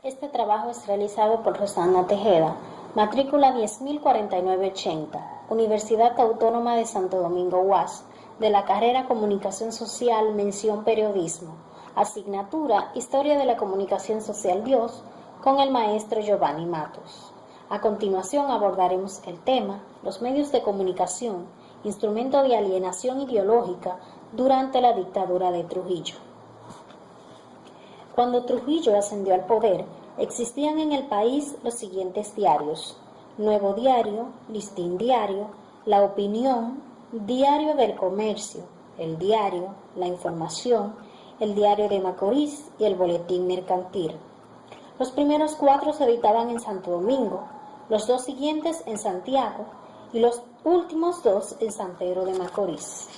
Este trabajo es realizado por Rosana Tejeda, matrícula 10.04980, Universidad Autónoma de Santo Domingo UAS, de la carrera Comunicación Social, mención Periodismo, asignatura Historia de la Comunicación Social Dios, con el maestro Giovanni Matos. A continuación abordaremos el tema, los medios de comunicación, instrumento de alienación ideológica durante la dictadura de Trujillo. Cuando Trujillo ascendió al poder, existían en el país los siguientes diarios: Nuevo Diario, Listín Diario, La Opinión, Diario del Comercio, El Diario, La Información, El Diario de Macorís y el Boletín Mercantil. Los primeros 4 se editaban en Santo Domingo, los 2 siguientes en Santiago y los últimos 2 en San Pedro de Macorís.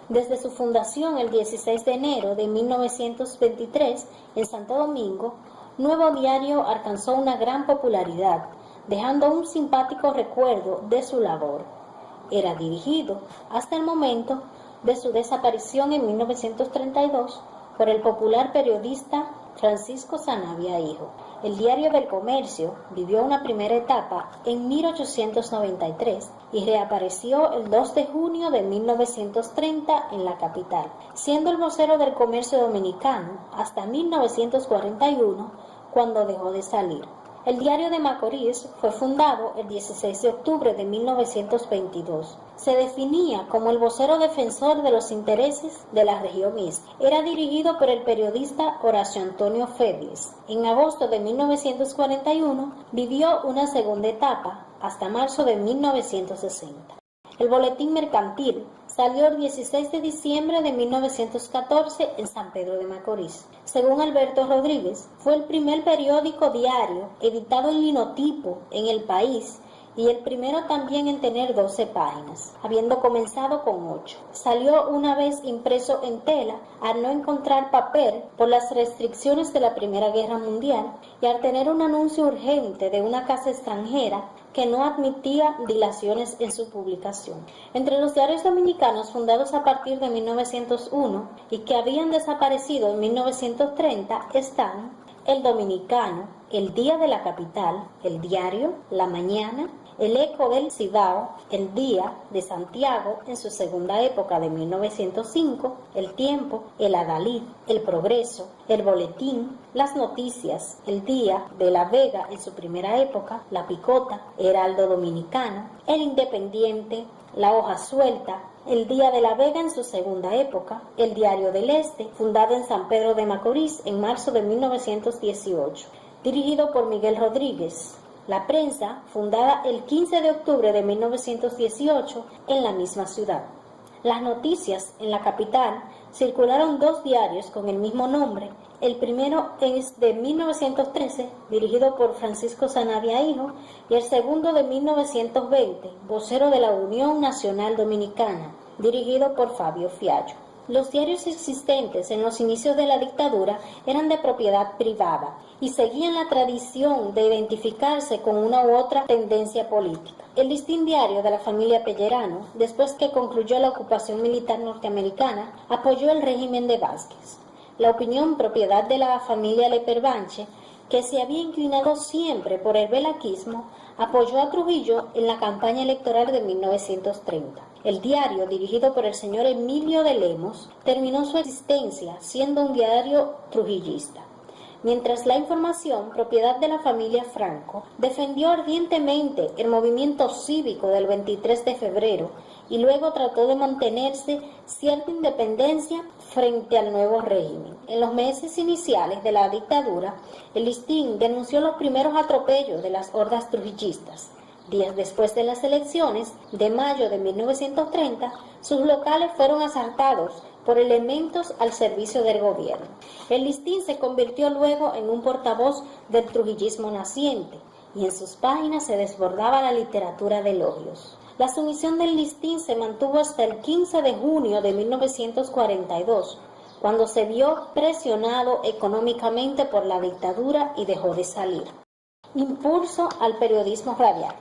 Desde su fundación el 16 de enero de 1923 en Santo Domingo, Nuevo Diario alcanzó una gran popularidad, dejando un simpático recuerdo de su labor. Era dirigido, hasta el momento de su desaparición en 1932, por el popular periodista Francisco Sanabria Hijo. El Diario del Comercio vivió una primera etapa en 1893 y reapareció el 2 de junio de 1930 en la capital, siendo el vocero del comercio dominicano hasta 1941, cuando dejó de salir. El Diario de Macorís fue fundado el 16 de octubre de 1922. Se definía como el vocero defensor de los intereses de la región este. Era dirigido por el periodista Horacio Antonio Febles. En agosto de 1941 vivió una segunda etapa hasta marzo de 1960. El Boletín Mercantil salió el 16 de diciembre de 1914 en San Pedro de Macorís. Según Alberto Rodríguez, fue el primer periódico diario editado en linotipo en el país y el primero también en tener 12 páginas, habiendo comenzado con 8. Salió una vez impreso en tela al no encontrar papel por las restricciones de la Primera Guerra Mundial y al tener un anuncio urgente de una casa extranjera que no admitía dilaciones en su publicación. Entre los diarios dominicanos fundados a partir de 1901 y que habían desaparecido en 1930 están El Dominicano, El Día de la Capital, El Diario, La Mañana, El Eco del Cibao, El Día de Santiago en su segunda época de 1905, El Tiempo, El Adalid, El Progreso, El Boletín, Las Noticias, El Día de La Vega en su primera época, La Picota, Heraldo Dominicano, El Independiente, La Hoja Suelta, El Día de La Vega en su segunda época, El Diario del Este, fundado en San Pedro de Macorís en marzo de 1918, dirigido por Miguel Rodríguez. La Prensa, fundada el 15 de octubre de 1918 en la misma ciudad. Las noticias en la capital circularon 2 diarios con el mismo nombre. El primero es de 1913, dirigido por Francisco Sanabria Hijo, y el segundo de 1920, vocero de la Unión Nacional Dominicana, dirigido por Fabio Fiallo. Los diarios existentes en los inicios de la dictadura eran de propiedad privada y seguían la tradición de identificarse con una u otra tendencia política. El Listín Diario de la familia Pellerano, después que concluyó la ocupación militar norteamericana, apoyó el régimen de Vázquez. La Opinión, propiedad de la familia Leperbanche, que se había inclinado siempre por el belaquismo, apoyó a Trujillo en la campaña electoral de 1930. El diario, dirigido por el señor Emilio de Lemos, terminó su existencia siendo un diario trujillista. Mientras La Información, propiedad de la familia Franco, defendió ardientemente el movimiento cívico del 23 de febrero y luego trató de mantenerse cierta independencia frente al nuevo régimen. En los meses iniciales de la dictadura, el Listín denunció los primeros atropellos de las hordas trujillistas. Días después de las elecciones de mayo de 1930, sus locales fueron asaltados por elementos al servicio del gobierno. El Listín se convirtió luego en un portavoz del trujillismo naciente y en sus páginas se desbordaba la literatura de elogios. La sumisión del Listín se mantuvo hasta el 15 de junio de 1942, cuando se vio presionado económicamente por la dictadura y dejó de salir. Impulso al periodismo radial.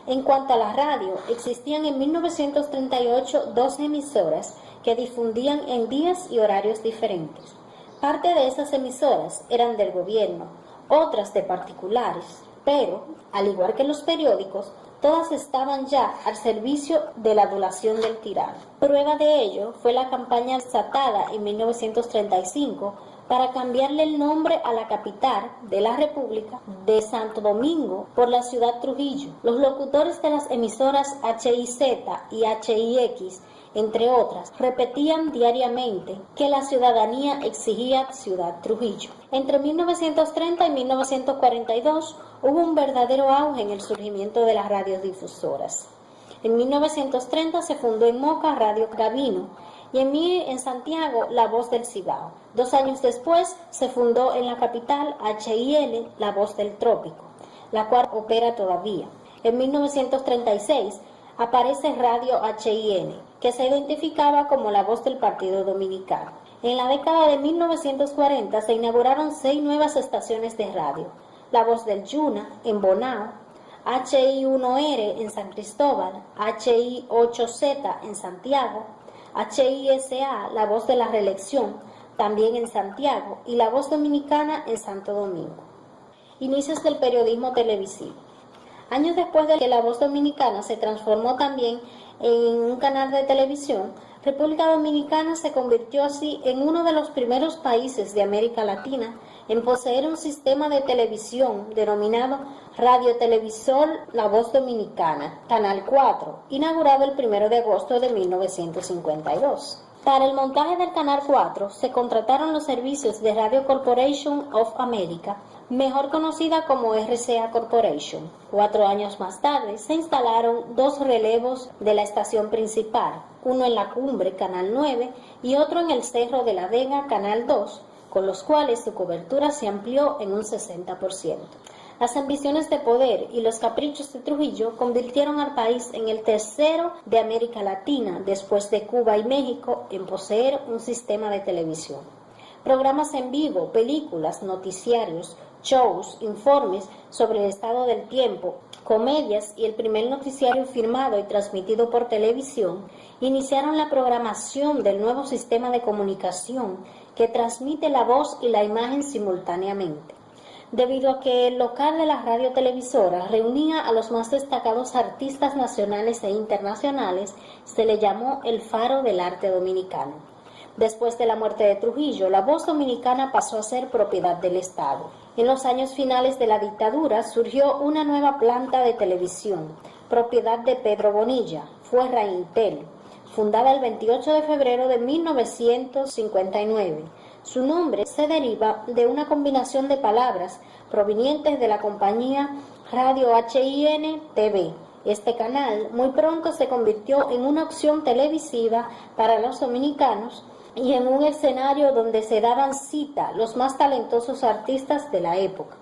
En cuanto a la radio, existían en 1938 2 emisoras que difundían en días y horarios diferentes. Parte de esas emisoras eran del gobierno, otras de particulares, pero, al igual que los periódicos, todas estaban ya al servicio de la adulación del tirano. Prueba de ello fue la campaña desatada en 1935 para cambiarle el nombre a la capital de la República de Santo Domingo por la ciudad Trujillo. Los locutores de las emisoras HIZ y HIX, entre otras, repetían diariamente que la ciudadanía exigía Ciudad Trujillo. Entre 1930 y 1942 hubo un verdadero auge en el surgimiento de las radiodifusoras. En 1930 se fundó en Moca Radio Gavino y en Santiago La Voz del Cibao. 2 años después se fundó en la capital HIL La Voz del Trópico, la cual opera todavía. En 1936 aparece Radio HIN, que se identificaba como la voz del Partido Dominicano. En la década de 1940 se inauguraron 6 nuevas estaciones de radio: La Voz del Yuna en Bonao, HI1R en San Cristóbal, HI8Z en Santiago, HISA, La Voz de la Reelección, también en Santiago, y La Voz Dominicana en Santo Domingo. Inicios del periodismo televisivo. Años después de que La Voz Dominicana se transformó también en un canal de televisión, República Dominicana se convirtió así en uno de los primeros países de América Latina en poseer un sistema de televisión denominado Radiotelevisor La Voz Dominicana, Canal 4, inaugurado el 1 de agosto de 1952. Para el montaje del Canal 4 se contrataron los servicios de Radio Corporation of America, mejor conocida como RCA Corporation. 4 años más tarde se instalaron 2 relevos de la estación principal, uno en la Cumbre, Canal 9, y otro en el Cerro de la Vega, Canal 2, con los cuales su cobertura se amplió en un 60%. Las ambiciones de poder y los caprichos de Trujillo convirtieron al país en el tercero de América Latina, después de Cuba y México, en poseer un sistema de televisión. Programas en vivo, películas, noticiarios, shows, informes sobre el estado del tiempo, comedias y el primer noticiario firmado y transmitido por televisión iniciaron la programación del nuevo sistema de comunicación que transmite la voz y la imagen simultáneamente. Debido a que el local de la radiotelevisora reunía a los más destacados artistas nacionales e internacionales, se le llamó el Faro del Arte Dominicano. Después de la muerte de Trujillo, La Voz Dominicana pasó a ser propiedad del Estado. En los años finales de la dictadura surgió una nueva planta de televisión, propiedad de Pedro Bonilla, fue Raintel, fundada el 28 de febrero de 1959. Su nombre se deriva de una combinación de palabras provenientes de la compañía Radio HIN TV. Este canal muy pronto se convirtió en una opción televisiva para los dominicanos y en un escenario donde se daban cita los más talentosos artistas de la época.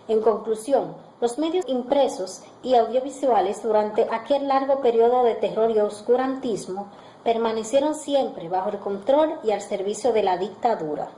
En conclusión, los medios impresos y audiovisuales durante aquel largo periodo de terror y oscurantismo permanecieron siempre bajo el control y al servicio de la dictadura.